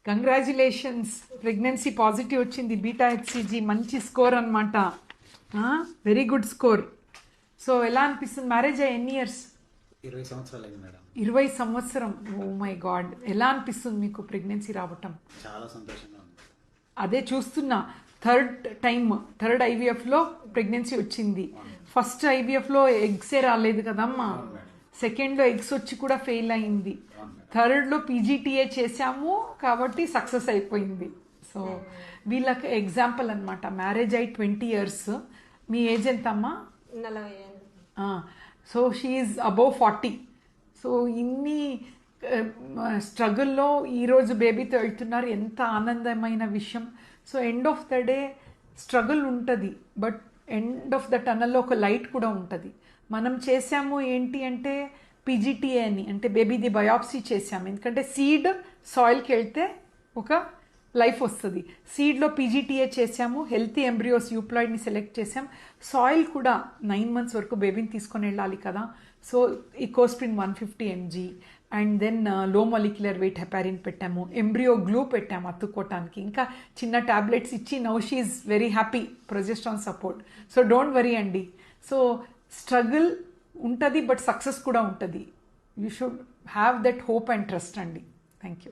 Congratulations, pregnancy positive వచ్చింది, beta HCG మంచి score అనమాట, వెరీ గుడ్ స్కోర్. సో ఎలా అనిపిస్తుంది? మ్యారేజ్ అయ్యి ఎన్ని ఇయర్స్? 20 సంవత్సరాలు అయింది మేడం. 20 సంవత్సరం. ఓ మై గాడ్, ఎలా అనిపిస్తుంది మీకు ప్రెగ్నెన్సీ రావటం? చాలా సంతోషంగా ఉంది. అదే చూస్తున్నా, థర్డ్ ఐవీఎఫ్లో ప్రెగ్నెన్సీ వచ్చింది. ఫస్ట్ ఐవీఎఫ్లో ఎగ్సే రాలేదు కదమ్మా, సెకండ్లో ఎగ్స్ వచ్చి కూడా ఫెయిల్ అయింది, థర్డ్లో పీజీటీఏ చేశాము కాబట్టి సక్సెస్ అయిపోయింది. సో వీళ్ళకి ఎగ్జాంపుల్ అనమాట. మ్యారేజ్ అయి 20 years. మీ ఏజ్ ఎంత అమ్మా? 40. So she above 40. సో ఇన్ని స్ట్రగుల్లో ఈరోజు బేబీతో వెళ్తున్నారు, ఎంత ఆనందమైన విషయం. So end of the day struggle ఉంటుంది, బట్ ఎండ్ ఆఫ్ ద టనల్లో ఒక లైట్ కూడా ఉంటుంది. మనం చేసాము ఏంటి అంటే పీజీటీఏ అని, అంటే బేబీది బయాప్సీ చేసాము. ఎందుకంటే సీడ్ సాయిల్కి వెళ్తే ఒక లైఫ్ వస్తుంది. సీడ్లో పీజీటీఏ చేసాము, హెల్తీ ఎంబ్రియోస్ యూప్లాయిడ్ని సెలెక్ట్ చేసాం. సాయిల్ కూడా 9 months వరకు బేబీని తీసుకొని వెళ్ళాలి కదా. So Ecosprin 150 mg and then low molecular weight heparin పెట్టాము, ఎంబ్రియో గ్లూ పెట్టాము అతుక్కోవటానికి, ఇంకా చిన్న ట్యాబ్లెట్స్ ఇచ్చి now she is very happy, progesterone support. So don't worry అండి. సో స్ట్రగుల్ ఉంటుంది, బట్ సక్సెస్ కూడా ఉంటుంది. You should have that hope and trust అండి. Thank you.